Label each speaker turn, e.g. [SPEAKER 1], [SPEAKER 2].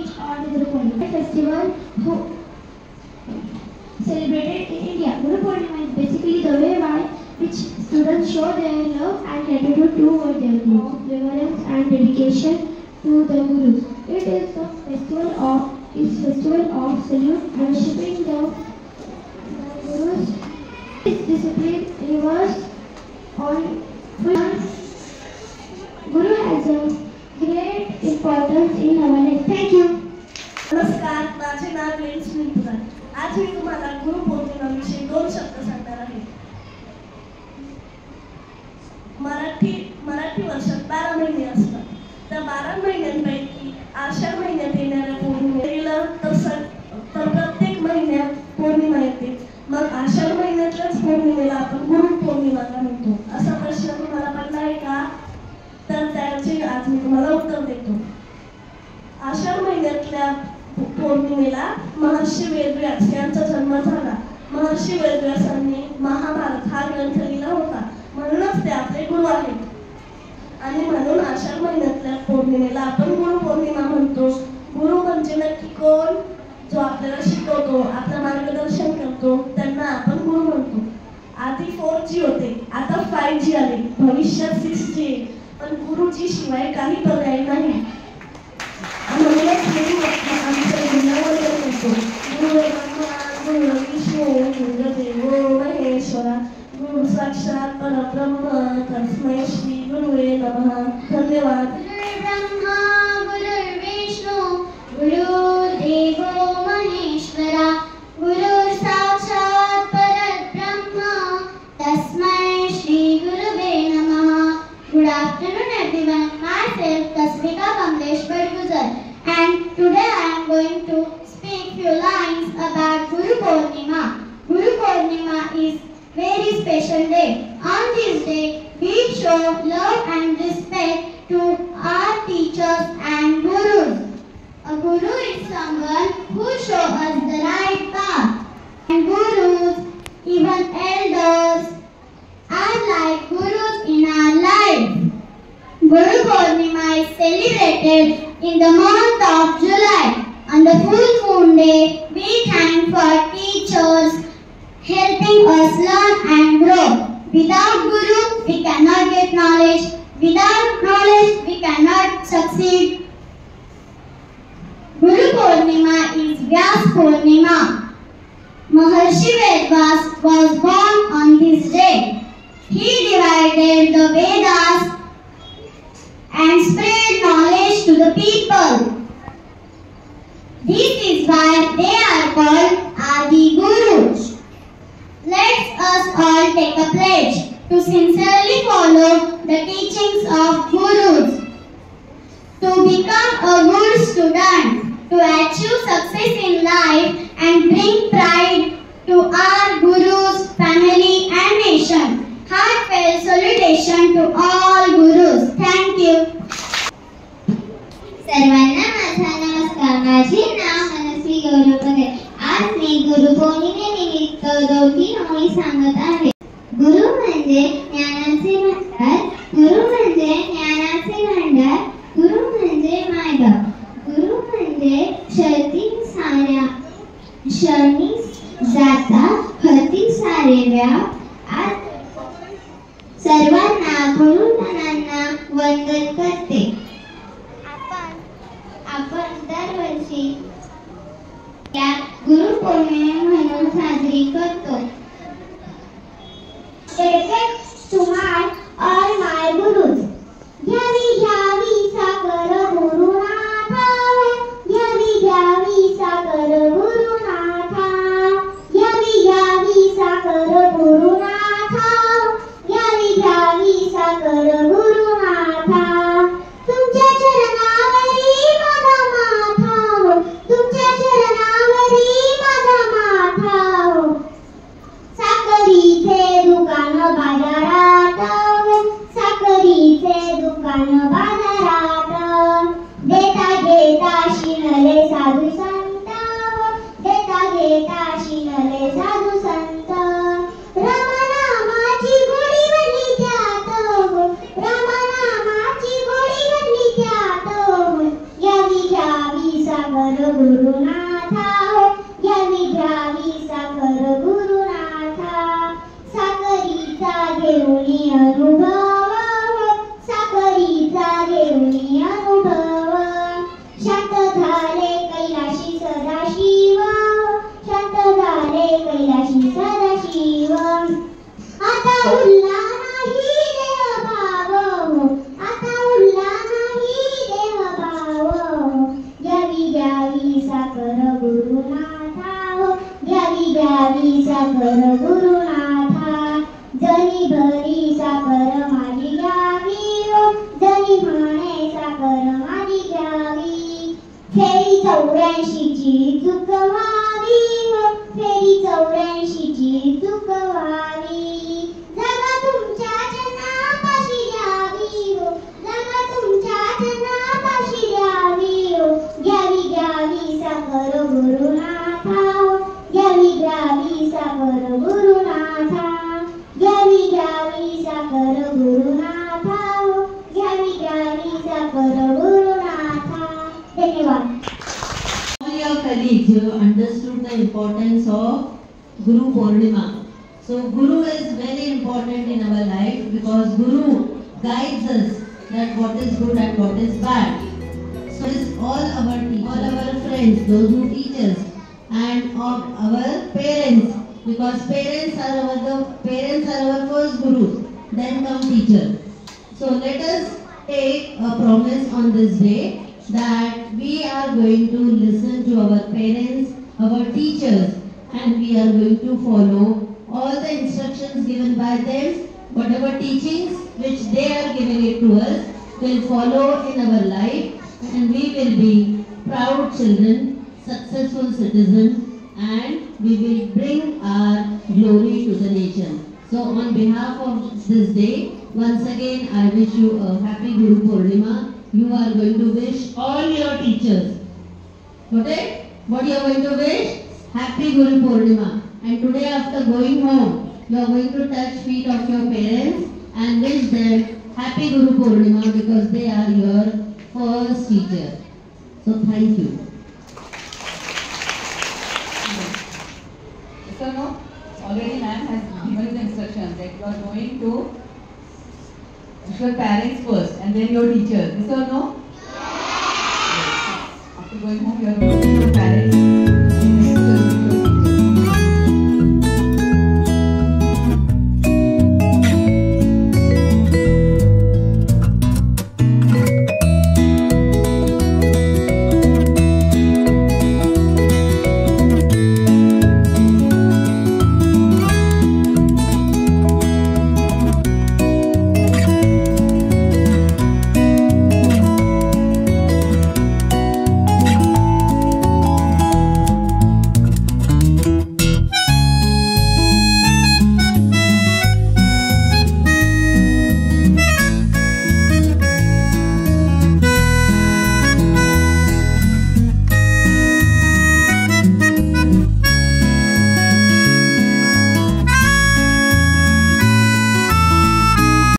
[SPEAKER 1] teach on the Guru Purnima festival celebrated in India. Guru Purnima is basically the way by which students show their love and gratitude toward their gurus, reverence and dedication to the gurus. It is the festival of salute, worshipping the gurus. This discipline reversed on Guru has a great importance in our life. Thank you.
[SPEAKER 2] नमस्कार, माझे नाव lens मिळपुरा. आज मी तुम्हाला गुरु पौर्णिमेविषयी 2 शब्द सांगणार आहे. मराठी वर्षात 12 महिने असतात. त्या 12 महिन्यांपैकी आषाढ महिन्यात येणाऱ्या पौर्णिमेला तर प्रत्येक महिन्यात पौर्णिमा येते. मग आषाढ महिन्यातल्याच पौर्णिमेला आपण गुरु पौर्णिमा का म्हणतो? असा प्रश्न तुम्हाला पडला आहे का? तर त्याचे आज मी तुम्हाला उत्तर देतो. आषाढ महिन्यातल्या पौर्णिमेला महर्षी वेदव्यास यांचा जन्म झाला. महर्षी वेदव्यासांनी महाभारत हा ग्रंथ लिहिला होता, म्हणूनच ते आपले गुरु आहेत. आणि म्हणून आषाढ महिन्यातल्या पौर्णिमेला आपण गुरु पौर्णिमा म्हणतो. गुरु म्हणजे नक्की कोण? जो आपल्याला शिकवतो, आपलं मार्गदर्शन करतो, त्यांना आपण गुरु म्हणतो. आधी 4G होते, आता 5G आले, भविष्यात 6G येईल. पण गुरुजी शिवाय काही पर्याय नाही. म्हणूनच आमचं गुरुवंदन करतो. गुरु ब्रह्मा गुरु विष्णू गुरुदेवो महेश्वरा गुरु साक्षात परब्रह्म तस्मै श्री गुरुवे नमः. धन्यवाद.
[SPEAKER 1] ब्रह्मा गुरु विष्णू गुरुदेवो महेश्वरा गुरु साक्षात परब्रह्म तस्मै श्री गुरुवे नमः. Good afternoon everyone. Myself Tasmika Kamlesh Badguzar, and today I am going to speak few lines about Guru Purnima. Guru Purnima is very special day. On this day we show love and respect to our teachers and gurus. A guru is someone who shows us the right path. And gurus, even elders, are like gurus in our life. Guru Purnima is celebrated in the month of July. On the full moon day, we thank for teachers helping us learn and grow. Without Guru, we cannot get knowledge. Without knowledge, we cannot succeed. Guru Purnima is Vyas Purnima. Maharshi Vedvas was born on this day. He divided the Vedas and spread knowledge to the people. This is why they are called Adi Gurus. Let us all take a pledge to sincerely follow the teachings of Gurus, to become a good student, to achieve success in life and bring pride to our Gurus, family and nation. Heartfelt salutation to all Gurus. Thank you.
[SPEAKER 3] सर्वांना माझा नमस्कार. माझे नाव मनस्वी गौरव पगरे. आज मी गुरु पौर्णिमेनिमित्त 2-3 ओळी सांगत आहे. गुरु म्हणजे ज्ञानाचे भंडार. गुरु म्हणजे ज्ञानाचे भंडार. गुरु म्हणजे मायबाप. गुरु म्हणजे शरणी जाता हती सारे व्याप. सर्वांना गुरुजनांना वंदन करते. आपण दरवर्षी या गुरु पौर्णिमा म्हणून साजरी करतो. Dedicated to all my gurus. घ्यावी साकर गुरुनाथा. घ्यावी साकर गुरुनाथा. घ्यावी साकर गुरुनाथा. घ्यावी साकर गुरुनाथा. तुमच्या चरणावरी माझा माथा. तुमच्या चरणावरी माझा माथा.
[SPEAKER 1] साखर गुरुनाथा हो, घ्यावी घ्यावी साखर गुरुनाथा. जनी भरी साखर माझी घ्यावी हो, जनी म्हणे साखर माझी घ्यावी. फेरी 84ची चूक व्हावी हो, फेरी 84ची चूक व्हावी. जागा तुमच्या चरणापाशी द्यावी हो, जागा तुमच्या चरणापाशी द्यावी हो. घ्यावी घ्यावी साखर गुरुनाथा हो, घ्यावी घ्यावी साखर गुरुनाथा. घ्यावी घ्यावी साखर गुरुनाथा हो, घ्यावी घ्यावी साखर गुरुनाथा. धन्यवाद.
[SPEAKER 4] All your colleagues, you have understood the importance of Guru Purnima. So Guru is very important in our life because Guru guides us that what is good and what is bad. So it's all our friends, those who teach us, and our parents, because parents are our first gurus, then come teacher. So let us take a promise on this day that we are going to listen to our parents, our teachers, and we are going to follow all the instructions given by them. Whatever teachings which they are giving it to us, will follow in our life, and we will be proud children, successful citizens, and we will bring our glory to the nation. So on behalf of this day, once again I wish you a happy Guru Purnima. You are going to wish all your teachers. Okay? What you are going to wish? Happy Guru Purnima. And today after going home, you are going to touch feet of your parents and wish them Happy Guru Purnima because they are your first teacher. So thank you.
[SPEAKER 5] So no, already ma'am has given the instruction that you are going to wish your parents first and then your teachers. Yes or no? Yes. After going home, you are going to wish your parents.